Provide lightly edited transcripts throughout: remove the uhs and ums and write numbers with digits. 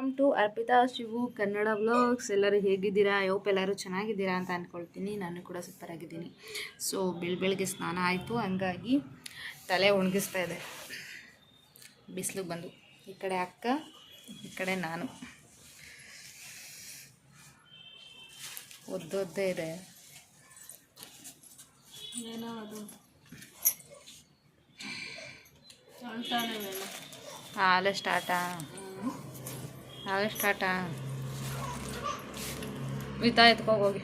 Welcome to Arpita Shivu Kannada vlogs. ಎಲ್ಲರೂ ಹೇಗಿದ್ದೀರಾ? ಯೋಪ್ ಎಲ್ಲರೂ ಚೆನ್ನಾಗಿದ್ದೀರಾ ಅಂತ ಅಂದ್ಕೊಳ್ತೀನಿ. ನಾನು ಕೂಡ ಸೂಪರ್ ಆಗಿದ್ದೀನಿ. ಸೊ ಬೆಳಗ್ಗೆ ಸ್ನಾನ ಆಯಿತು, ಹಂಗಾಗಿ ತಲೆ ಒಣಗಿಸ್ತಾ ಇದೆ. ಬಿಸಿಲಿಗೆ ಬಂದು ಈ ಕಡೆ ಅಕ್ಕ, ಈ ಕಡೆ ನಾನು. ಒದ್ದೊದ್ದೇ ಇದೆ. ಏನೋ ಅದು ಹಾಲೆ ಸ್ಟಾರ್ಟಾ ಮಿತಾ ಎತ್ಕೋಗೋಗಿ.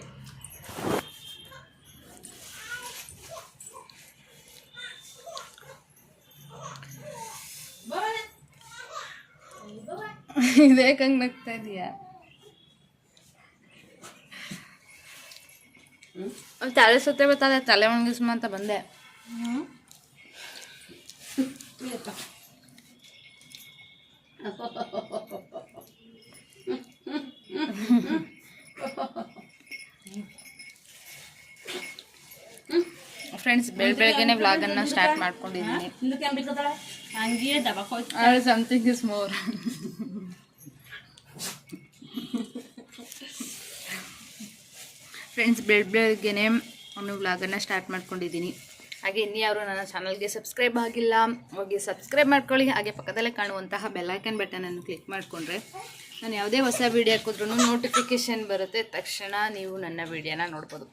ಇದೇಕಂಗೆ ನಗ್ತಾ ಇದೀಯಾ? ತಲೆ ಸುತ್ತೆ ಬರ್ತದೆ, ತಲೆ ಒಣಗಿಸ್ಮ ಅಂತ ಬಂದೆ. ಫ್ರೆಂಡ್ಸ್, ಬೆಳಗ್ಗೆನೆ ವ್ಲಾಗನ್ನು ಸ್ಟಾರ್ಟ್ ಮಾಡ್ಕೊಂಡಿದ್ದೀನಿ. Something is more. ಫ್ರೆಂಡ್ಸ್, ಬೆಳಗ್ಗೆನೆ ಒಂದು ವ್ಲಾಗನ್ನು ಸ್ಟಾರ್ಟ್ ಮಾಡ್ಕೊಂಡಿದ್ದೀನಿ. ಹಾಗೆ ಇನ್ಯಾರು ನನ್ನ ಚಾನಲ್ಗೆ ಸಬ್ಸ್ಕ್ರೈಬ್ ಆಗಿಲ್ಲ, ಹೋಗಿ ಸಬ್ಸ್ಕ್ರೈಬ್ ಮಾಡ್ಕೊಳ್ಳಿ. ಹಾಗೆ ಪಕ್ಕದಲ್ಲೇ ಕಾಣುವಂತಹ ಬೆಲ್ಲೈಕನ್ ಬಟನನ್ನು ಕ್ಲಿಕ್ ಮಾಡಿಕೊಂಡ್ರೆ ನಾನು ಯಾವುದೇ ಹೊಸ ವೀಡಿಯೋ ಹಾಕಿದ್ರೂ ನೋಟಿಫಿಕೇಷನ್ ಬರುತ್ತೆ. ತಕ್ಷಣ ನೀವು ನನ್ನ ವೀಡಿಯೋನ ನೋಡ್ಬೋದು.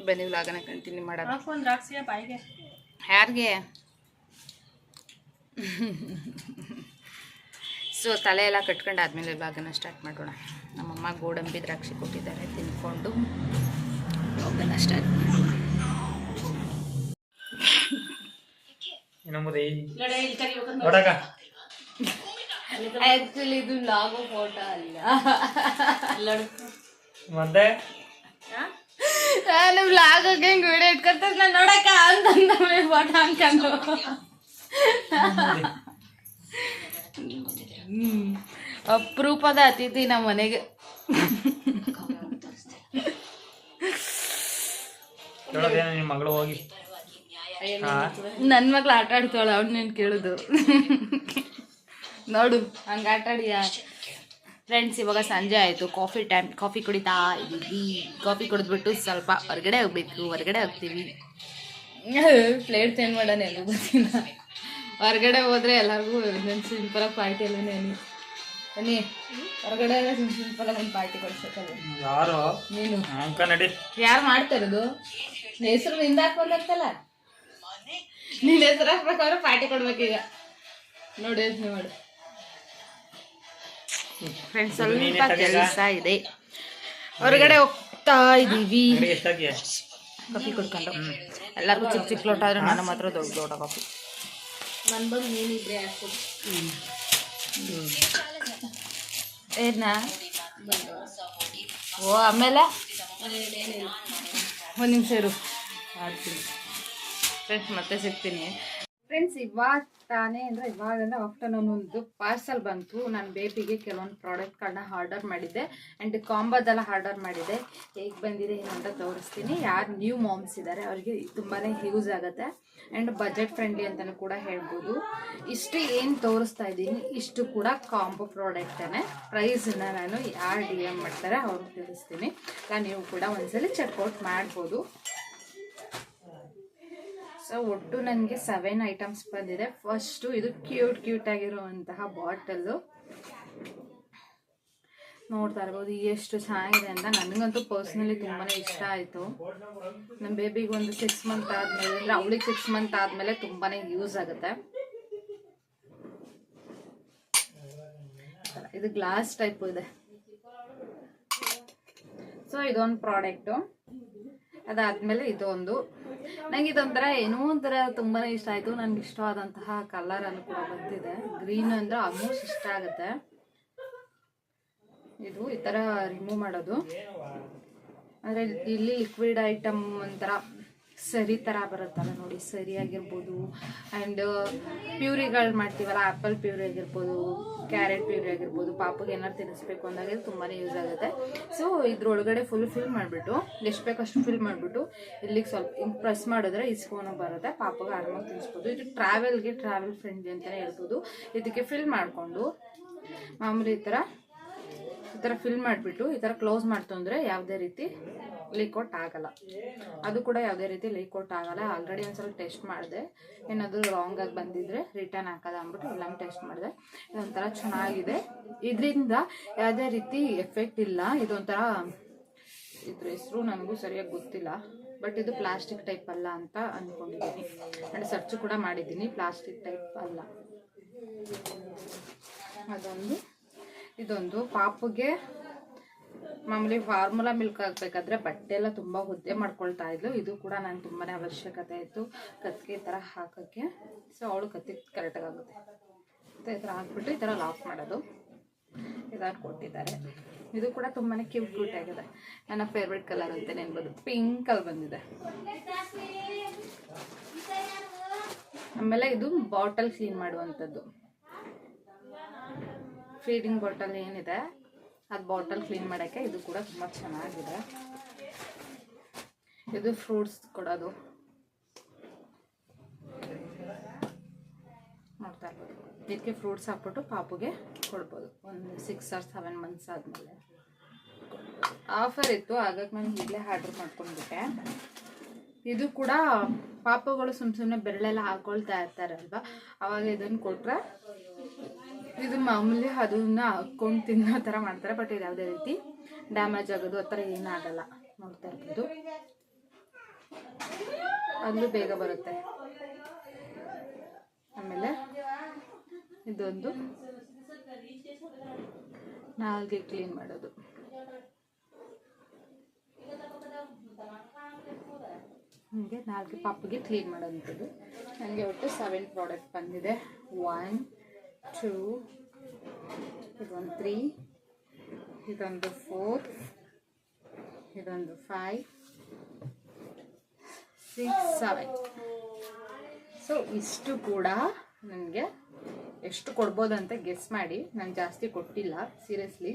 ಬನ್ನಿ ವ್ಲಾಗನ್ನ ಕಂಟಿನ್ಯೂ ಮಾಡೋಣ. ಯಾರಿಗೆ? ಸೊ ತಲೆ ಎಲ್ಲ ಕಟ್ಕೊಂಡು ಆದಮೇಲೆ ವ್ಲಾಗನ್ನು ಸ್ಟಾರ್ಟ್ ಮಾಡೋಣ. ನಮ್ಮಮ್ಮ ಗೋಡಂಬಿ ದ್ರಾಕ್ಷಿ ಕೊಟ್ಟಿದ್ದಾರೆ, ತಿನ್ಕೊಂಡು ವ್ಲಾಗನ್ನು ಸ್ಟಾರ್ಟ್ ಮಾಡೋಣ. ಆಕ್ಚುಲಿ ಇದು ಲಾಗೋ ಫೋಟೋ ಅಲ್ಲ, ಮತ್ತೆ ನಾನು ವ್ಲಾಗ್ ಹೋಗಿ ಹೆಂಗ್ ವಿಡಿಯೋ ಇಟ್ಕೊತ ನಾನು ನೋಡಕ್ಕ ಅಂತಂದ ಫೋಟೋ ಅನ್ಕೊಂಡು ಅಪರೂಪದ ಅತಿಥಿ ನಮ್ಮ ಮನೆಗೆ. ಮಗಳು ಹೋಗಿ ನನ್ನ ಮಕ್ಳು ಆಟ ಆಡ್ತಾಳೆ, ಅವ್ನೇನು ಕೇಳುದು ನೋಡು, ಹಂಗೆ ಆಟ ಆಡಿಯಾ? ಫ್ರೆಂಡ್ಸ್, ಇವಾಗ ಸಂಜೆ ಆಯಿತು, ಕಾಫಿ ಟೈಮ್. ಕಾಫಿ ಕುಡಿತಾ ಇದ್ದೀವಿ. ಕಾಫಿ ಕುಡಿದ್ಬಿಟ್ಟು ಸ್ವಲ್ಪ ಹೊರಗಡೆ ಹೋಗ್ಬೇಕು. ಹೊರಗಡೆ ಹೋಗ್ತೀವಿ. ಪ್ಲೇಟ್ ಚೇಂಜ್ ಮಾಡೋಣ, ಎಲ್ಲೂ ಗೊತ್ತಿಲ್ಲ. ಹೊರಗಡೆ ಹೋದರೆ ಎಲ್ಲರಿಗೂ ಸಿಂಪಲಾಗಿ ಪಾರ್ಟಿ ಎಲ್ಲ ಬನ್ನಿ. ಹೊರಗಡೆ ಸಿಂಪಲಾಗಿ ಒಂದು ಪಾರ್ಟಿ ಕೊಡ್ಸಕ್ಕಲ್ಲ. ಯಾರು? ನೀನು. ಯಾರು ಮಾಡ್ತಾ ಇರೋದು? ಹೆಸರು ನಿಂದ ಹಾಕೊಂಡಂತಲ್ಲ, ನಿನ್ನ ಹೆಸರು ಹಾಕ್ಬೇಕಾದ್ರೆ ಪಾರ್ಟಿ ಕೊಡ್ಬೇಕೀಗ. ನೋಡಿ ಯೋಚನೆ ಮಾಡು. ಫ್ರೆಂಡ್ಸ್, ಸ್ವಲ್ಪ ಕೆಲಸ ಇದೆ, ಹೊರಗಡೆ ಹೋಗ್ತಾ ಇದ್ದೀವಿ. ಕಾಫಿ ಕುಡ್ಕೊಂಡು ಎಲ್ಲರಿಗೂ ಚಿಕ್ಕ ಚಿಕ್ಕ ಲೋಟ ಆದ್ರೆ ನನ್ನ ಮಾತ್ರ ದೊಡ್ಡ ಲೋಟ ಕಾಫಿ. ನಾನು ಬಂದು ನೀನಿದ್ರೆ ಹಾಕ್ಬೋದು. ಏನ? ಓ, ಆಮೇಲೆ ಒಂದು ನಿಮಿಷ ಇರು, ಮಾಡ್ತೀನಿ. ಫ್ರೆಂಡ್ಸ್, ಮತ್ತೆ ಸಿಗ್ತೀನಿ. ಫ್ರೆಂಡ್ಸ್, ಇವಾಗ ಆಫ್ಟರ್ನೂನ್ ಒಂದು ಪಾರ್ಸಲ್ ಬಂತು. ನನ್ನ ಬೇಬಿಗೆ ಕೆಲವೊಂದು ಪ್ರಾಡಕ್ಟ್ಗಳನ್ನ ಆರ್ಡರ್ ಮಾಡಿದ್ದೆ ಆ್ಯಂಡ್ ಕಾಂಬೋದೆಲ್ಲ ಆರ್ಡರ್ ಮಾಡಿದ್ದೆ. ಹೇಗೆ ಬಂದಿದೆ ಏನಂತ ತೋರಿಸ್ತೀನಿ. ಯಾರು ನ್ಯೂ ಮಾಮ್ಸ್ ಇದ್ದಾರೆ ಅವ್ರಿಗೆ ತುಂಬಾ ಯೂಸ್ ಆಗುತ್ತೆ ಆ್ಯಂಡ್ ಬಜೆಟ್ ಫ್ರೆಂಡ್ಲಿ ಅಂತಲೂ ಕೂಡ ಹೇಳ್ಬೋದು. ಇಷ್ಟು ಏನು ತೋರಿಸ್ತಾ ಇದ್ದೀನಿ ಇಷ್ಟು ಕೂಡ ಕಾಂಬೋ ಪ್ರಾಡಕ್ಟೇ. ಪ್ರೈಸನ್ನ ನಾನು ಯಾರು DM ಮಾಡ್ತಾರೆ ಅವ್ರಿಗೆ ತಿಳಿಸ್ತೀನಿ. ನೀವು ಕೂಡ ಒಂದ್ಸಲಿ ಚೆಕ್ಔಟ್ ಮಾಡ್ಬೋದು. ಸೊ ಒಟ್ಟು ನನಗೆ 7 ಐಟಮ್ಸ್ ಬಂದಿದೆ. ಫಸ್ಟು ಇದು ಕ್ಯೂಟ್ ಆಗಿರುವಂತಹ ಬಾಟಲ್ಲು ನೋಡ್ತಾ ಇರ್ಬೋದು ಎಷ್ಟು ಚೆನ್ನಾಗಿದೆ ಅಂತ. ನನಗಂತೂ ಪರ್ಸ್ನಲಿ ತುಂಬಾ ಇಷ್ಟ ಆಯಿತು. ನಮ್ಮ ಬೇಬಿಗೆ ಒಂದು 6 ಮಂತ್ ಆದಮೇಲೆ, ಅಂದರೆ ಅವಳಿಗೆ 6 ಮಂತ್ ಆದಮೇಲೆ ತುಂಬಾ ಯೂಸ್ ಆಗುತ್ತೆ. ಇದು ಗ್ಲಾಸ್ ಟೈಪು ಇದೆ. ಸೊ ಇದೊಂದು ಪ್ರಾಡಕ್ಟು. ಅದಾದಮೇಲೆ ಇದೊಂದು, ನನಗೆ ಇದೊಂಥರ ಏನೋ ಒಂಥರ ತುಂಬಾ ಇಷ್ಟ ಆಯಿತು. ನನಗೆ ಇಷ್ಟವಾದಂತಹ ಕಲರನ್ನು ಕೂಡ ಬಂದಿದೆ. ಗ್ರೀನ್ ಅಂದರೆ ಆಲ್ಮೋಸ್ಟ್ ಇಷ್ಟ ಆಗುತ್ತೆ. ಇದು ಈ ಥರ ರಿಮೂವ್ ಮಾಡೋದು, ಅಂದರೆ ಇಲ್ಲಿ ಲಿಕ್ವಿಡ್ ಐಟಮ್ ಒಂಥರ ಸರಿ ಥರ ಬರುತ್ತಲ್ಲ ನೋಡಿ, ಸರಿ ಆಗಿರ್ಬೋದು. ಆ್ಯಂಡ್ ಪ್ಯೂರಿಗಳು ಮಾಡ್ತೀವಲ್ಲ, ಆ್ಯಪಲ್ ಪ್ಯೂರಿ ಆಗಿರ್ಬೋದು, ಕ್ಯಾರೆಟ್ ಪ್ಯೂರಿ ಆಗಿರ್ಬೋದು, ಪಾಪಗೆ ಏನಾದ್ರು ತಿನ್ನಿಸ್ಬೇಕು ಅಂದಾಗ ತುಂಬಾ ಯೂಸ್ ಆಗುತ್ತೆ. ಸೊ ಇದ್ರೊಳಗಡೆ ಫುಲ್ ಫಿಲ್ ಮಾಡಿಬಿಟ್ಟು, ಎಷ್ಟು ಬೇಕಷ್ಟು ಫಿಲ್ ಮಾಡಿಬಿಟ್ಟು ಇಲ್ಲಿಗೆ ಸ್ವಲ್ಪ ಹಿಂಗೆ ಪ್ರೆಸ್ ಮಾಡಿದ್ರೆ ಇಸ್ಕೊಂಡು ಬರುತ್ತೆ. ಪಾಪಗೆ ಆರಾಮಾಗಿ ತಿನ್ನಿಸ್ಬೋದು. ಇದು ಟ್ರಾವೆಲ್ ಫ್ರೆಂಡ್ಲಿ ಅಂತಲೇ ಹೇಳ್ಬೋದು. ಇದಕ್ಕೆ ಫಿಲ್ ಮಾಡಿಕೊಂಡು ಮಾಮೂಲಿ ಈ ಥರ ಈ ಥರ ಫಿಲ್ ಮಾಡಿಬಿಟ್ಟು ಈ ಥರ ಕ್ಲೋಸ್ ಮಾಡ್ತು ಅಂದರೆ ಯಾವುದೇ ರೀತಿ ಲೀಕ್ಔಟ್ ಆಗಲ್ಲ. ಅದು ಕೂಡ ಯಾವುದೇ ರೀತಿ ಲೀಕ್ಔಟ್ ಆಗಲ್ಲ. ಆಲ್ರೆಡಿ ಒಂದ್ಸಲ ಟೆಸ್ಟ್ ಮಾಡಿದೆ, ಏನಾದರೂ ರಾಂಗ್ ಆಗಿ ಬಂದಿದ್ರೆ ರಿಟರ್ನ್ ಹಾಕೋದ ಅಂದ್ಬಿಟ್ಟು ಎಲ್ಲನೂ ಟೆಸ್ಟ್ ಮಾಡಿದೆ. ಇದೊಂಥರ ಚೆನ್ನಾಗಿದೆ, ಇದರಿಂದ ಯಾವುದೇ ರೀತಿ ಎಫೆಕ್ಟ್ ಇಲ್ಲ. ಇದೊಂಥರ ಇದ್ರ ಹೆಸರು ನನಗೂ ಸರಿಯಾಗಿ ಗೊತ್ತಿಲ್ಲ, ಬಟ್ ಇದು ಪ್ಲಾಸ್ಟಿಕ್ ಟೈಪ್ ಅಲ್ಲ ಅಂತ ಅಂದ್ಕೊಂಡಿದ್ದೀನಿ. ಆ್ಯಂಡ್ ಸರ್ಚ್ ಕೂಡ ಮಾಡಿದ್ದೀನಿ, ಪ್ಲಾಸ್ಟಿಕ್ ಟೈಪ್ ಅಲ್ಲ. ಇದೊಂದು ಪಾಪುಗೆ ಮಾಮೂಲಿ ಫಾರ್ಮುಲಾ ಮಿಲ್ಕ್ ಹಾಕ್ಬೇಕಾದ್ರೆ ಬಟ್ಟೆ ಎಲ್ಲ ತುಂಬ ಒದ್ದೆ ಮಾಡ್ಕೊಳ್ತಾ ಇದ್ಲು. ಇದು ಕೂಡ ನಂಗೆ ತುಂಬಾ ಅವಶ್ಯಕತೆ ಇತ್ತು ಕತ್ತಿಗೆ ಈ ಥರ ಹಾಕೋಕ್ಕೆ. ಸೊ ಅವಳು ಕತ್ತಿಗೆ ಕರೆಕ್ಟಾಗಿ ಆಗುತ್ತೆ. ಈ ಥರ ಹಾಕ್ಬಿಟ್ಟು ಈ ಥರ ಲಾಕ್ ಮಾಡೋದು ಇದನ್ನು ಕೊಟ್ಟಿದ್ದಾರೆ. ಇದು ಕೂಡ ತುಂಬಾ ಕ್ಯೂಟ್ ಆಗಿದೆ. ನನ್ನ ಫೇವ್ರೆಟ್ ಕಲರ್ ಅಂತ ನೆನ್ಬೋದು, ಪಿಂಕಲ್ಲಿ ಬಂದಿದೆ. ಆಮೇಲೆ ಇದು ಬಾಟಲ್ ಕ್ಲೀನ್ ಮಾಡುವಂಥದ್ದು, ಫೀಡಿಂಗ್ ಬಾಟಲ್ ಏನಿದೆ ಅದು ಬಾಟಲ್ ಕ್ಲೀನ್ ಮಾಡೋಕ್ಕೆ ಇದು ಕೂಡ ತುಂಬ ಚೆನ್ನಾಗಿದೆ. ಇದು ಫ್ರೂಟ್ಸ್ ಕೊಡೋದು ನೋಡ್ತಾ ಇರ್ಬೋದು. ಇದಕ್ಕೆ ಫ್ರೂಟ್ಸ್ ಹಾಕ್ಬಿಟ್ಟು ಪಾಪುಗೆ ಕೊಡ್ಬೋದು. ಒಂದು 6 or 7 months ಆದಮೇಲೆ ಆಫರ್ ಇತ್ತು, ಹಾಗಾಗಿ ನಾನು ಈಗಲೇ ಆರ್ಡ್ರ್ ಮಾಡ್ಕೊಂಡ್ಬಿಟ್ಟೆ. ಇದು ಕೂಡ ಪಾಪುಗಳು ಸುಮ್ಮನೆ ಬೆರಳೆಲ್ಲ ಹಾಕೊಳ್ತಾ ಇರ್ತಾರಲ್ವ, ಅವಾಗ ಇದನ್ನು ಕೊಟ್ಟರೆ ಇದು ಮಾಮೂಲಿ ಅದನ್ನ ಹಾಕ್ಕೊಂಡು ತಿನ್ನೋ ಥರ ಮಾಡ್ತಾರೆ. ಬಟ್ ಇದು ಯಾವುದೇ ರೀತಿ ಡ್ಯಾಮೇಜ್ ಆಗೋದು ಆ ಥರ ಏನಾಗಲ್ಲ. ನೋಡ್ತಾ ಇರ್ಬೋದು, ಅಲ್ಲೂ ಬೇಗ ಬರುತ್ತೆ. ಆಮೇಲೆ ಇದೊಂದು ನಾಲ್ಗೆ ಕ್ಲೀನ್ ಮಾಡೋದು. ಹೀಗೆ ನಾಲ್ಗೆ ಪಾಪಿಗೆ ಕ್ಲೀನ್ ಮಾಡೋಂಥದ್ದು. ನನಗೆ ಒಟ್ಟು 7 ಪ್ರಾಡಕ್ಟ್ ಬಂದಿದೆ. 1, 2, ಇದೊಂದು 3, ಇದೊಂದು 4, ಇದೊಂದು 5, 6, 7. ಸೊ ಇಷ್ಟು ಕೂಡ ನನಗೆ ಎಷ್ಟು ಕೊಡ್ಬೋದಂತ ಗೆಸ್ ಮಾಡಿ. ನಾನು ಜಾಸ್ತಿ ಕೊಟ್ಟಿಲ್ಲ, ಸೀರಿಯಸ್ಲಿ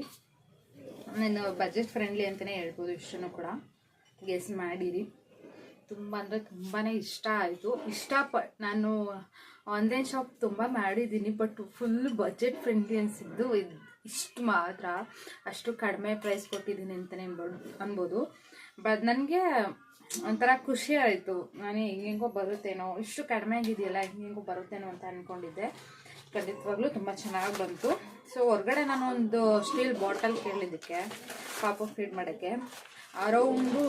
ನಾನು ಬಜೆಟ್ ಫ್ರೆಂಡ್ಲಿ ಅಂತಲೇ ಹೇಳ್ಬೋದು. ಇಷ್ಟನ್ನು ಕೂಡ ಗೆಸ್ ಮಾಡಿರಿ. ತುಂಬ ಅಂದರೆ ತುಂಬಾ ಇಷ್ಟ ಆಯಿತು. ನಾನು ಆನ್ಲೈನ್ ಶಾಪ್ ತುಂಬ ಮಾಡಿದ್ದೀನಿ, ಬಟ್ ಫುಲ್ ಬಜೆಟ್ ಫ್ರೆಂಡ್ಲಿ ಅನಿಸಿದ್ದು ಇಷ್ಟು ಮಾತ್ರ. ಅಷ್ಟು ಕಡಿಮೆ ಪ್ರೈಸ್ ಕೊಟ್ಟಿದ್ದೀನಿ ಅಂತಲೇ ಅನ್ಬೋದು. ಬಟ್ ನನಗೆ ಒಂಥರ ಖುಷಿ ಆಯಿತು. ನಾನು ಹೆಂಗೋ ಬರುತ್ತೇನೋ, ಇಷ್ಟು ಕಡಿಮೆ ಆಗಿದೆಯಲ್ಲ ಹೆಂಗೋ ಬರುತ್ತೇನೋ ಅಂತ ಅಂದ್ಕೊಂಡಿದ್ದೆ. ಖಂಡಿತವಾಗ್ಲೂ ತುಂಬ ಚೆನ್ನಾಗಿ ಬಂತು. ಸೊ ಹೊರಗಡೆ ನಾನು ಒಂದು ಸ್ಟೀಲ್ ಬಾಟಲ್ ಕೇಳಿದ್ದಕ್ಕೆ ಪಾಪು ಫೀಡ್ ಮಾಡೋಕ್ಕೆ ಅರೌಂಡು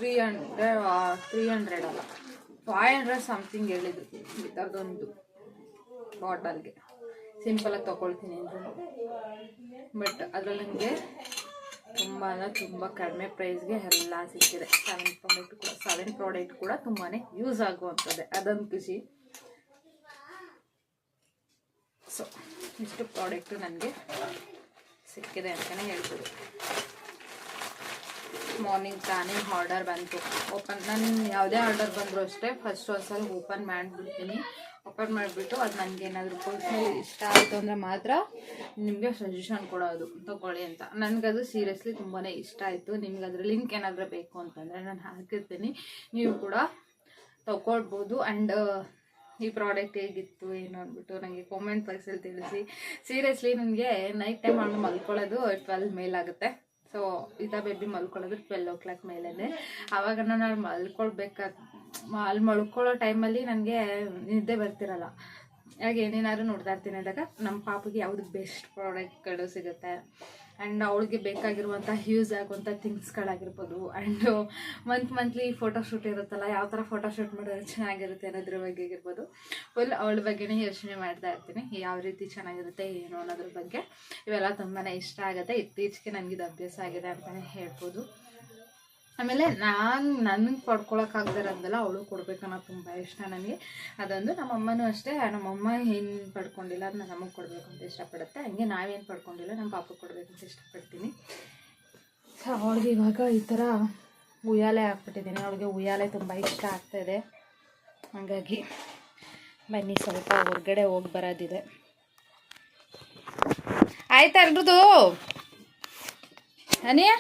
300 ಅಲ್ಲ 500 ಸಮಥಿಂಗ್ ಹೇಳಿದ್ರು ಈ ಥರದೊಂದು ಬಾಟಲ್ಗೆ. ಸಿಂಪಲಾಗಿ ತೊಗೊಳ್ತೀನಿ ಅಂದರು, ಬಟ್ ಅದರಲ್ಲಿ ನನಗೆ ತುಂಬ ಕಡಿಮೆ ಪ್ರೈಸ್ಗೆ ಎಲ್ಲ ಸಿಕ್ಕಿದೆ. 7 ಪ್ರಾಡಕ್ಟ್ ಕೂಡ ತುಂಬಾ ಯೂಸ್ ಆಗುವಂಥದ್ದೇ, ಅದೊಂದು ಖುಷಿ. ಸೊ ಇಷ್ಟು ಪ್ರಾಡಕ್ಟು ನನಗೆ ಸಿಕ್ಕಿದೆ ಅಂತಲೇ ಹೇಳ್ಬೋದು. ಮಾರ್ನಿಂಗ್ ತಾನೇ ಆರ್ಡರ್ ಬಂತು. ನಾನು ಯಾವುದೇ ಆರ್ಡರ್ ಬಂದರೂ ಅಷ್ಟೇ ಫಸ್ಟ್ ಒಂದ್ಸಲ ಓಪನ್ ಮಾಡಿಬಿಡ್ತೀನಿ. ಓಪನ್ ಮಾಡಿಬಿಟ್ಟು ಅದು ನನಗೆ ಏನಾದರೂ ಪರ್ಸ್ನಲಿ ಇಷ್ಟ ಆಯಿತು ಅಂದರೆ ಮಾತ್ರ ನಿಮಗೆ ಸಜೆಷನ್ ಕೊಡೋದು ತೊಗೊಳ್ಳಿ ಅಂತ. ನನಗದು ಸೀರಿಯಸ್ಲಿ ತುಂಬಾ ಇಷ್ಟ ಆಯಿತು. ನಿಮ್ಗೆ ಅದ್ರ ಲಿಂಕ್ ಏನಾದರೂ ಬೇಕು ಅಂತಂದರೆ ನಾನು ಹಾಕಿರ್ತೀನಿ, ನೀವು ಕೂಡ ತೊಗೊಳ್ಬೋದು. ಆ್ಯಂಡ್ ಈ ಪ್ರಾಡಕ್ಟ್ ಹೇಗಿತ್ತು ಏನು ಅಂದ್ಬಿಟ್ಟು ನನಗೆ ಕಾಮೆಂಟ್ ಬಾಕ್ಸಲ್ಲಿ ತಿಳಿಸಿ. ಸೀರಿಯಸ್ಲಿ ನನಗೆ ನೈಟ್ ಟೈಮ್ ಅವನು ಮಲ್ಕೊಳ್ಳೋದು 12 ಮೇಲಾಗುತ್ತೆ. ಸೊ ಬೇಬಿ ಮಲ್ಕೊಳ್ಳೋದು 12 o'clock ಮೇಲೇ. ಆವಾಗ ನಾನು ಅಲ್ಲಿ ಮಲ್ಕೊಳ್ಳೋ ಟೈಮಲ್ಲಿ ನನಗೆ ನಿದ್ದೆ ಬರ್ತಿರಲ್ಲ. ಹಾಗೆ ಏನೇನಾದ್ರು ನೋಡ್ತಾ ಇರ್ತೀನಿ ಅಂದಾಗ ನಮ್ಮ ಪಾಪಿಗೆ ಯಾವುದು ಬೆಸ್ಟ್ ಪ್ರಾಡಕ್ಟ್ಗಳು ಸಿಗುತ್ತೆ ಆ್ಯಂಡ್ ಅವಳಿಗೆ ಬೇಕಾಗಿರುವಂಥ ಯೂಸ್ ಆಗುವಂಥ ಥಿಂಗ್ಸ್ಗಳಾಗಿರ್ಬೋದು. ಆ್ಯಂಡ್ ಮಂತ್ಲಿ ಫೋಟೋಶೂಟ್ ಇರುತ್ತಲ್ಲ, ಯಾವ ಥರ ಫೋಟೋಶೂಟ್ ಮಾಡಿದ್ರೆ ಚೆನ್ನಾಗಿರುತ್ತೆ ಅನ್ನೋದ್ರ ಬಗ್ಗೆ ಆಗಿರ್ಬೋದು. ಫುಲ್ ಅವಳ ಬಗ್ಗೆನೇ ಯೋಚನೆ ಮಾಡ್ತಾ ಇರ್ತೀನಿ, ಯಾವ ರೀತಿ ಚೆನ್ನಾಗಿರುತ್ತೆ ಏನು ಅನ್ನೋದ್ರ ಬಗ್ಗೆ. ಇವೆಲ್ಲ ತುಂಬಾ ಇಷ್ಟ ಆಗುತ್ತೆ. ಇತ್ತೀಚೆಗೆ ನನಗಿದು ಅಭ್ಯಾಸ ಆಗಿದೆ ಅಂತಲೇ ಹೇಳ್ಬೋದು. ಆಮೇಲೆ ನನಗೆ ಪಡ್ಕೊಳಕ್ಕಾಗ್ದಿರೋದಲ್ಲ ಅವಳು ಕೊಡ್ಬೇಕನ್ನೋದು ತುಂಬ ಇಷ್ಟ ನನಗೆ. ಅದೊಂದು ನಮ್ಮಮ್ಮನೂ ಅಷ್ಟೇ, ನಮ್ಮಮ್ಮ ಏನು ಪಡ್ಕೊಂಡಿಲ್ಲ ಅದನ್ನ ನಮಗೆ ಕೊಡಬೇಕು ಅಂತ ಇಷ್ಟಪಡುತ್ತೆ. ಹಂಗೆ ನಾವೇನು ಪಡ್ಕೊಂಡಿಲ್ಲ ನಮ್ಮ ಪಾಪು ಕೊಡಬೇಕು ಅಂತ ಇಷ್ಟಪಡ್ತೀನಿ. ಸೊ ಅವಳಿಗೆ ಇವಾಗ ಈ ಥರ ಉಯ್ಯಾಲೆ ಹಾಕ್ಬಿಟ್ಟಿದ್ದೀನಿ. ಅವಳಿಗೆ ಉಯ್ಯಾಲೆ ತುಂಬ ಇಷ್ಟ ಆಗ್ತಾಯಿದೆ. ಹಾಗಾಗಿ ಬನ್ನಿ ಸ್ವಲ್ಪ ಹೊರಗಡೆ ಹೋಗಿ ಬರೋದಿದೆ. ಆಯ್ತಾ ಎಲ್ರದ್ದು ಅನಿಯ?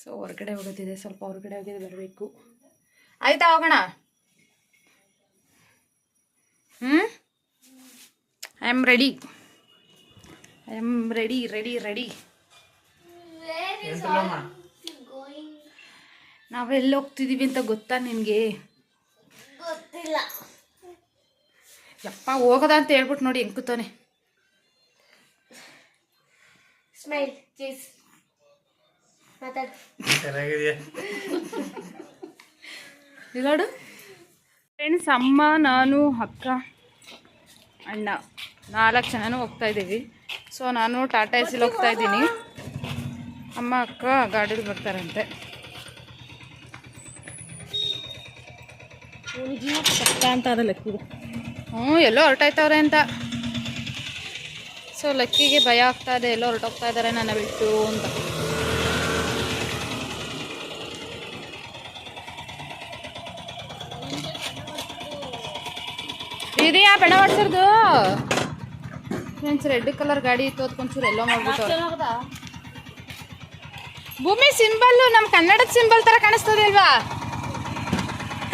ಸೊ ಹೊರಗಡೆ ಹೋಗೋದಿದೆ, ಸ್ವಲ್ಪ ಹೊರಗಡೆ ಹೋಗಿದ್ದು ಬರಬೇಕು. ಆಯ್ತಾ ಹೋಗೋಣ? I am I am ready ready ready. ಎಂತಲ್ಲಮ್ಮ ನಾವೆಲ್ಲ ಹೋಗ್ತಿದ್ದೀವಿ ಅಂತ ಗೊತ್ತಾ ನಿನಗೆ? ಗೊತ್ತಿಲ್ಲ. ಯಪ್ಪ ಹೋಗೋದ ಅಂತ ಹೇಳ್ಬಿಟ್ಟು ನೋಡಿ ಹೆಂಗ್ ಕೂತವನೆ. ಸ್ಮೈಲ್ ಚೀಸ್ ಮಾತಾಡ್. ಚೆನ್ನಾಗಿದೆಯಾ? ಇಲ್ಲೋಡು ಫ್ರೆಂಡ್ಸ್, ಅಮ್ಮ ನಾನು ಅಕ್ಕ ಅಣ್ಣ 4 ಜನನೂ ಹೋಗ್ತಾ ಇದ್ದೀವಿ. ಸೊ ನಾನು ಟಾಟಾ ಎಸಿಲಿ ಹೋಗ್ತಾ ಇದ್ದೀನಿ, ಅಮ್ಮ ಅಕ್ಕ ಗಾಡೀಲಿ ಬರ್ತಾರಂತೆ. ಅಂತ ಅದ ಲಕ್ಕಿಗೆ ಎಲ್ಲೋ ಹೊರಟಾಯ್ತವ್ರೆ ಅಂತ. ಸೊ ಲಕ್ಕಿಗೆ ಭಯ ಆಗ್ತಾ ಇದೆ, ಎಲ್ಲೋ ಹೊರಟೋಗ್ತಾ ಇದ್ದಾರೆ ನನ್ನ ಬಿಟ್ಟು ಅಂತ. ಇದೆಯಾ ಬೆಣ ಮಾಡ್ಸರ್ದು ಫ್ರೆಂಡ್ಸ್, ರೆಡ್ ಕಲರ್ ಗಾಡಿ ಇತ್ತು, ಅದಕ್ಕೊಂಚೂರು ಎಲ್ಲೋ ಮಾಡ್ಬಿಟ್ಟು. ಭೂಮಿ ಸಿಂಬಲ್ಲು ನಮ್ಮ ಕನ್ನಡದ ಸಿಂಬಲ್ ಥರ ಕಾಣಿಸ್ತದೆ ಅಲ್ವಾ,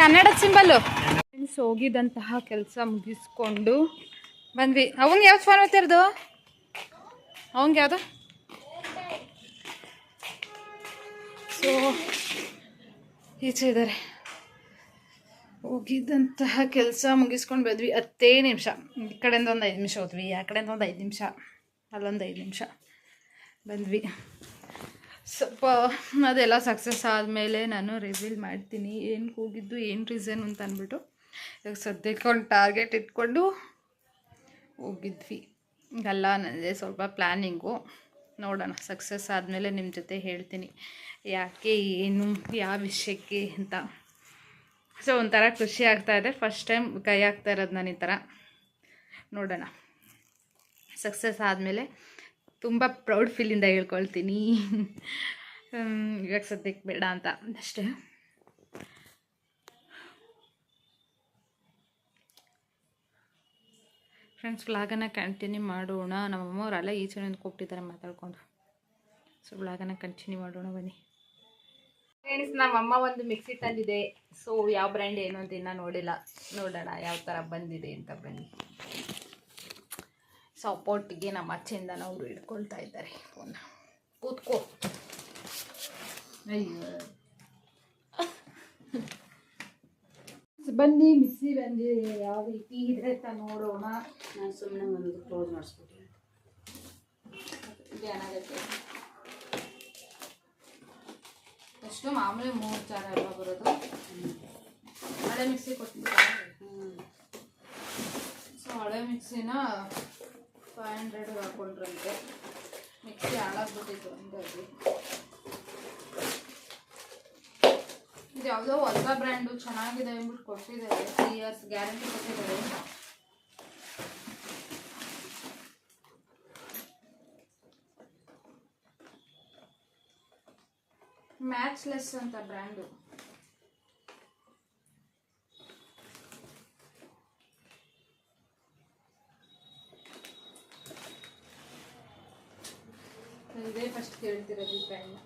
ಕನ್ನಡದ ಸಿಂಬಲ್ಲು. ಫ್ರೆಂಡ್ಸ್, ಹೋಗಿದ್ದಂತಹ ಕೆಲಸ ಮುಗಿಸ್ಕೊಂಡು ಬಂದ್ವಿ. ಅವಂಗೆ ಯಾವ್ದು ಫೋನ್ ಓದ್ತಿರೋದು? ಅವಂಗೆ ಯಾವುದು? ಸೊ ಈಚೆ ಇದ್ದಾರೆ. ಹೋಗಿದ್ದಂತಹ ಕೆಲಸ ಮುಗಿಸ್ಕೊಂಡು ಬಂದ್ವಿ. 10 ನಿಮಿಷ. ಈ ಕಡೆಯಿಂದ ಒಂದು 5 ನಿಮಿಷ ಹೋದ್ವಿ, ಆ ಕಡೆಯಿಂದ ಒಂದು 5 ನಿಮಿಷ, ಅಲ್ಲೊಂದು 5 ನಿಮಿಷ ಬಂದ್ವಿ. ಸ್ವಲ್ಪ ಅದೆಲ್ಲ ಸಕ್ಸಸ್ ಆದಮೇಲೆ ನಾನು ರಿವೀಲ್ ಮಾಡ್ತೀನಿ ಏನು ಹೋಗಿದ್ದು, ಏನು ರೀಸನ್ ಅಂತ ಅಂದ್ಬಿಟ್ಟು. ಇವಾಗ ಸದ್ಯಕ್ಕೆ ಒಂದು ಟಾರ್ಗೆಟ್ ಇಟ್ಕೊಂಡು ಹೋಗಿದ್ವಿ. ಎಲ್ಲ ನನಗೆ ಸ್ವಲ್ಪ ಪ್ಲ್ಯಾನಿಂಗು, ನೋಡೋಣ ಸಕ್ಸಸ್ ಆದಮೇಲೆ ನಿಮ್ಮ ಜೊತೆ ಹೇಳ್ತೀನಿ ಯಾಕೆ, ಏನು, ಯಾವ ವಿಷಯಕ್ಕೆ ಅಂತ. ಸೊ ಒಂಥರ ಖುಷಿ ಆಗ್ತಾಯಿದೆ, ಫಸ್ಟ್ ಟೈಮ್ ಕೈ ಆಗ್ತಾ ಇರೋದು ನಾನು ಈ ಥರ. ನೋಡೋಣ ಸಕ್ಸಸ್ ಆದಮೇಲೆ ತುಂಬ ಪ್ರೌಡ್ ಫೀಲಿಂದ ಹೇಳ್ಕೊಳ್ತೀನಿ. ಇವಾಗ ಸದ್ಯಕ್ಕೆ ಬೇಡ ಅಂತ ಅಷ್ಟೇ. ಫ್ರೆಂಡ್ಸ್, ವ್ಲಾಗನ್ನು ಕಂಟಿನ್ಯೂ ಮಾಡೋಣ. ನಮ್ಮಮ್ಮವರೆಲ್ಲ ಈಚೆ ನಿಂತ್ಕೊಟ್ಟಿದ್ದಾರೆ ಮಾತಾಡ್ಕೊಂಡು. ಸೊ ವ್ಲಾಗನ್ನು ಕಂಟಿನ್ಯೂ ಮಾಡೋಣ ಬನ್ನಿ. ಫ್ರೆಂಡ್ಸ್, ನಮ್ಮಮ್ಮ ಒಂದು ಮಿಕ್ಸಿ ತಂದಿದೆ. ಸೊ ಯಾವ ಬ್ರ್ಯಾಂಡ್ ಏನು ಅಂತ ಇನ್ನೂ ನೋಡಿಲ್ಲ, ನೋಡೋಣ ಯಾವ ಥರ ಬಂದಿದೆ ಅಂತ. ಬನ್ನಿ. ಸಪೋರ್ಟಿಗೆ ನಮ್ಮ ಅಚ್ಚೆಯಿಂದ ಅವರು ಹಿಡ್ಕೊಳ್ತಾ ಇದ್ದಾರೆ ಫೋನ್. ಕೂತ್ಕೋ. ಅಯ್ಯೋ ಬನ್ನಿ, ಮಿಕ್ಸಿ ಬಂದಿದೆ, ಯಾವ ರೀತಿ ಇದೆ ಅಂತ ನೋಡೋಣ. ನಾನು ಸುಮ್ಮನೆ ಒಂದು ಕ್ಲೋಸ್ ಮಾಡಿಸ್ಬಿಟ್ಟು ಏನಾಗುತ್ತೆ ಎಷ್ಟು ಮಾಮೂಲಿ 3,000 ಎಲ್ಲ ಬರೋದು. ಹಳೆ ಮಿಕ್ಸಿ ಕೊಟ್ಟಿದ್ದಾರೆ. ಸೊ ಹಳೆ ಮಿಕ್ಸಿನ 500 ಹಾಕೊಂಡ್ರಂತೆ. ಮಿಕ್ಸಿ ಹಾಳಾಗ್ಬಿಟ್ಟಿತ್ತು ಹಂಗಾಗಿ. ಇದು ಯಾವುದೋ ಹೊಸ ಬ್ರ್ಯಾಂಡು, ಚೆನ್ನಾಗಿದೆ ಅಂದ್ಬಿಟ್ಟು ಕೊಟ್ಟಿದ್ದಾರೆ. 3 years ಗ್ಯಾರಂಟಿ ಕೊಟ್ಟಿದ್ದಾರೆ. ಮ್ಯಾಚ್ಲೆಸ್ ಅಂತ ಬ್ರ್ಯಾಂಡು. ಇದೇ ಫಸ್ಟ್ ಕೇಳ್ತಿರೋದು ಈ ಬ್ರ್ಯಾಂಡ್.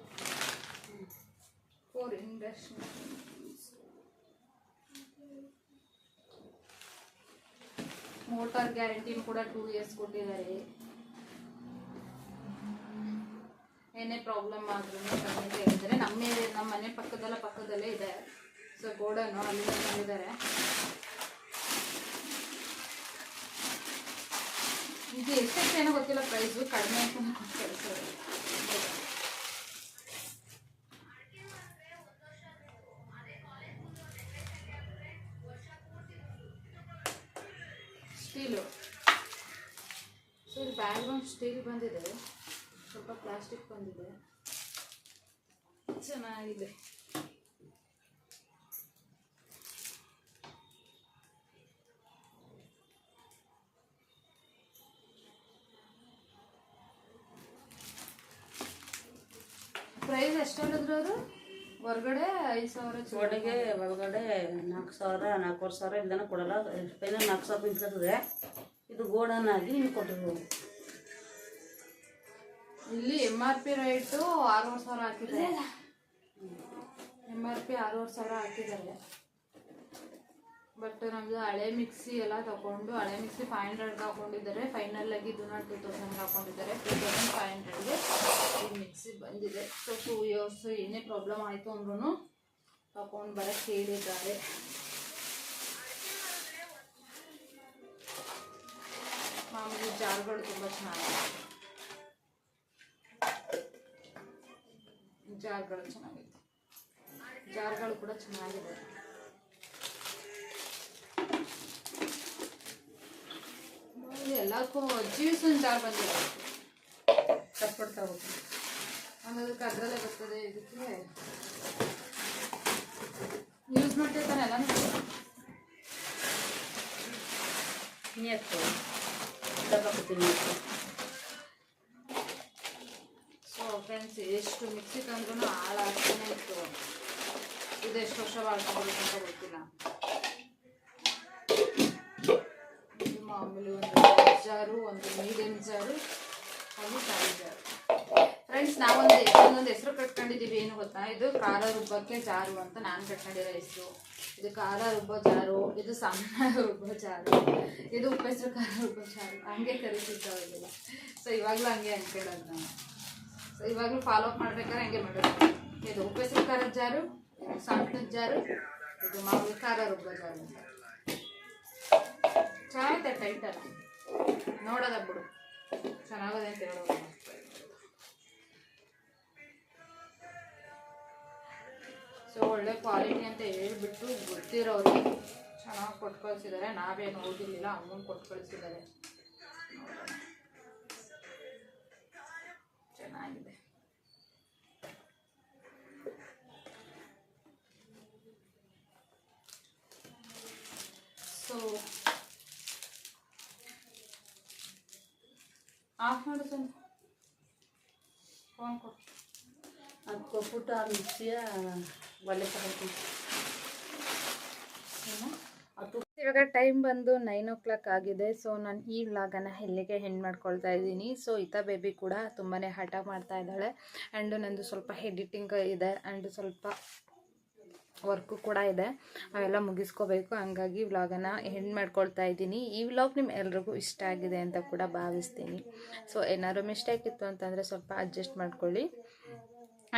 4 ಇಂಡಕ್ಷನ್. ಮೋಟಾರ್ ಗ್ಯಾರಂಟಿನೂ ಕೂಡ 2 years ಕೊಟ್ಟಿದ್ದಾರೆ. ಏನೇ ಪ್ರಾಬ್ಲಮ್ ಆದ್ರೂ ಅಂತ ಹೇಳಿದರೆ ನಮ್ಮ ಮನೆ ಪಕ್ಕದಲ್ಲೇ ಇದೆ. ಸೊ ಗೋಡನ್ನು ಅಲ್ಲಿ ತಂದಿದ್ದಾರೆ. ಇದು ಎಷ್ಟೆಷ್ಟು ಏನೋ ಗೊತ್ತಿಲ್ಲ, ಪ್ರೈಸು ಕಡಿಮೆ ಅಂತ ಕಳಿಸೋದು. ಸ್ಟೀಲು. ಸೊ ಇದು ಬ್ಯಾಕ್ಗ್ರೌಂಡ್ ಸ್ಟೀಲ್ ಬಂದಿದೆ, ಸ್ವಲ್ಪ ಪ್ಲಾಸ್ಟಿಕ್ ಬಂದಿದೆ, ಚೆನ್ನಾಗಿದೆ. ಪ್ರೈಸ್ ಎಷ್ಟು ಹೇಳಿದ್ರು ಅವರು? ಹೊರಗಡೆ 5,000, ಒಳಗೆ ಒಳಗಡೆ 4,000 4,500 ಇಲ್ದನ ಕೊಡಲ್ಲ. ಫೈನಲ್ 4,000 ಇರ್ತದೆ. ಇದು ಗೋಡನ್ ಆಗಿ ನಿಮ್ಗೆ ಕೊಟ್ಟಿರೋದು. ಇಲ್ಲಿ MRP ರೇಟು 6,500 ಹಾಕಿದ್ದಾರೆ. MRP 6,500 ಹಾಕಿದ್ದಾರೆ. ಬಟ್ ನಮ್ಮದು ಹಳೆ ಮಿಕ್ಸಿ ಎಲ್ಲ ತಗೊಂಡು ಹಳೆ ಮಿಕ್ಸಿ 500ಗೆ ಹಾಕೊಂಡಿದ್ದಾರೆ. ಫೈನಲ್ ಆಗಿ ಇದನ್ನ 2000ಗೆ ಹಾಕೊಂಡಿದ್ದಾರೆ. 2500ಗೆ ಈ ಮಿಕ್ಸಿ ಬಂದಿದೆ. ಸೊ 2 ಇಯರ್ಸ್ ಏನೇ ಪ್ರಾಬ್ಲಮ್ ಆಯಿತು ಅಂದ್ರೂ ತಗೊಂಡು ಬರೋಕ್ಕೆ ಹೇಳಿದ್ದಾರೆ. ಮಾಮೂಲಿ ಜಾರ್ಗಳು ತುಂಬ ಚೆನ್ನಾಗಿದೆ. ಜಾರ್ಗಳು ಕೂಡ ಚೆನ್ನಾಗಿದೆ. ಎಲ್ಲಕ್ಕೂ ಜೀವಿಸನ್ ಜಾರ್ ಬಂದಿದೆ. ಕಟ್ಬಿಡ್ತಾ ಹೋಗ್ತೀನಿ ಅನ್ನೋದಕ್ಕೆ ಅದರಲ್ಲೇ ಬರ್ತದೆ. ಇದಕ್ಕೆ ಯೂಸ್ ಮಾಡ್ತಿರ್ತಾನೆ ಎಲ್ಲ ಸೊ ಫ್ರೆಂಡ್ಸ್, ಎಷ್ಟು ಮಿಕ್ಸಿ ತಂದ್ರೂ ಹಾಳಾಗ್ತಾನೆ ಇತ್ತು. ಇದು ಎಷ್ಟು ವರ್ಷ ಬಾಳ್ಕೊಬೇಕು ಅಂತ ಗೊತ್ತಿಲ್ಲ. ಮಾಮೂಲಿ ಒಂದು ಜಾರು, ಒಂದು ಮೀಡಿಯಂ ಜಾರು, ಒಂದು ಸಾಯಿ ಜಾರು. ಫ್ರೆಂಡ್ಸ್, ನಾವೊಂದು ಹೆಸರು ಕಟ್ಕೊಂಡಿದ್ದೀವಿ. ಏನು ಗೊತ್ತಾ, ಇದು ಖಾರ ರುಬ್ಬಕ್ಕೆ ಜಾರು ಅಂತ ನಾನು ಕಟ್ಕೊಂಡಿರೋ ಹೆಸರು. ಇದು ಖಾರ ರುಬ್ಬೋ ಜಾರು, ಇದು ಸಣ್ಣ ರುಬ್ಬೋ ಜಾರು, ಇದು ಉಪ್ಪೆಸರು ಖಾರ ರುಬ್ಬೋ ಜಾರು, ಹಂಗೆ ಕರಿತಿದ್ದಾವೆಲ್ಲ. ಸೊ ಇವಾಗಲೂ ಹಂಗೆ ಅನ್ಕೊಳ್ಳೋದು ನಾನು. ಸೊ ಇವಾಗಲೂ ಫಾಲೋ ಅಪ್ ಮಾಡ್ಬೇಕಾದ್ರೆ ಹಂಗೆ ಮಾಡೋದು. ಇದು ಉಪ್ಪೆಸರು ಖಾರದ ಜಾರು, ಸಣ್ಣದ ಜಾರು, ಇದು ಮಾಮೂಲಿ ಖಾರ ರುಬ್ಬೋ ಜಾರು ಅಂತ. ಚೆನ್ನಾಗೈತೆ ಟೈಟಲ್ ನೋಡೋದ ಬಿಡು, ಚೆನ್ನಾಗದೆ ಅಂತ ಹೇಳೋದು. ಸೊ ಒಳ್ಳೆ ಕ್ವಾಲಿಟಿ ಅಂತ ಹೇಳ್ಬಿಟ್ಟು ಗೊತ್ತಿರೋರು ಚೆನ್ನಾಗಿ ಕೊಟ್ಟು ಕಳಿಸಿದ್ದಾರೆ. ನಾವೇನು ಓದಿರಲಿಲ್ಲ, ಅಮ್ಮನ ಕೊಟ್ಟು ಕಳಿಸಿದ್ದಾರೆ. ಚೆನ್ನಾಗಿದೆ. ಸೊ ಆಫ್ ಮಾಡು ಸರ್, ಫೋನ್ ಕೊಟ್ಟು ಅದು ಕೊಟ್ಬಿಟ್ಟು ಆ ಮಿಕ್ಸಿಯ ಒಳ್ಳೆ ತಗೊಳ್ತೀನಿ. ಇವಾಗ ಟೈಮ್ ಬಂದು 9 o'clock ಆಗಿದೆ. ಸೊ ನಾನು ಈ ವ್ಲಾಗನ್ನು ಇಲ್ಲಿಗೆ ಹೆಂಡ್ ಮಾಡ್ಕೊಳ್ತಾ ಇದ್ದೀನಿ. ಸೊ ಈತ ಬೇಬಿ ಕೂಡ ತುಂಬಾ ಹಠ ಮಾಡ್ತಾ ಇದ್ದಾಳೆ. ಆ್ಯಂಡ್ ನಂದು ಸ್ವಲ್ಪ ಎಡಿಟಿಂಗ್ ಇದೆ ಆ್ಯಂಡ್ ಸ್ವಲ್ಪ ವರ್ಕು ಕೂಡ ಇದೆ, ಅವೆಲ್ಲ ಮುಗಿಸ್ಕೋಬೇಕು. ಹಂಗಾಗಿ ವ್ಲಾಗನ್ನು ಹೆಂಡ್ ಮಾಡ್ಕೊಳ್ತಾ ಇದ್ದೀನಿ. ಈ ವ್ಲಾಗ್ ನಿಮ್ಮ ಎಲ್ರಿಗೂ ಇಷ್ಟ ಆಗಿದೆ ಅಂತ ಕೂಡ ಭಾವಿಸ್ತೀನಿ. ಸೊ ಏನಾದ್ರು ಮಿಸ್ಟೇಕ್ ಇತ್ತು ಅಂತಂದರೆ ಸ್ವಲ್ಪ ಅಡ್ಜಸ್ಟ್ ಮಾಡ್ಕೊಳ್ಳಿ.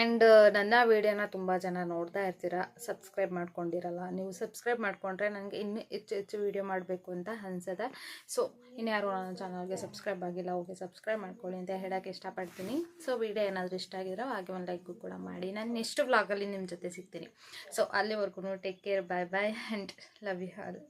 ಆ್ಯಂಡ್ ನನ್ನ ವೀಡಿಯೋನ ತುಂಬ ಜನ ನೋಡ್ತಾ ಇರ್ತೀರ, ಸಬ್ಸ್ಕ್ರೈಬ್ ಮಾಡ್ಕೊಂಡಿರಲ್ಲ. ನೀವು ಸಬ್ಸ್ಕ್ರೈಬ್ ಮಾಡಿಕೊಂಡ್ರೆ ನನಗೆ ಇನ್ನೂ ಹೆಚ್ಚು ವೀಡಿಯೋ ಮಾಡಬೇಕು ಅಂತ ಅನಿಸುತ್ತೆ. ಸೊ ಇನ್ಯಾರು ನನ್ನ ಚಾನಲ್ಗೆ ಸಬ್ಸ್ಕ್ರೈಬ್ ಆಗಿಲ್ಲ, ಹೋಗಿ ಸಬ್ಸ್ಕ್ರೈಬ್ ಮಾಡ್ಕೊಳ್ಳಿ ಅಂತ ಹೇಳೋಕ್ಕೆ ಇಷ್ಟಪಡ್ತೀನಿ. ಸೊ ವಿಡಿಯೋ ಏನಾದರೂ ಇಷ್ಟ ಆಗಿರೋ ಹಾಗೆ ಒಂದು ಲೈಕು ಕೂಡ ಮಾಡಿ. ನಾನು ನೆಕ್ಸ್ಟ್ ವ್ಲಾಗಲ್ಲಿ ನಿಮ್ಮ ಜೊತೆ ಸಿಗ್ತೀನಿ. ಸೊ ಅಲ್ಲಿವರೆಗೂ take care, bye bye and love you all.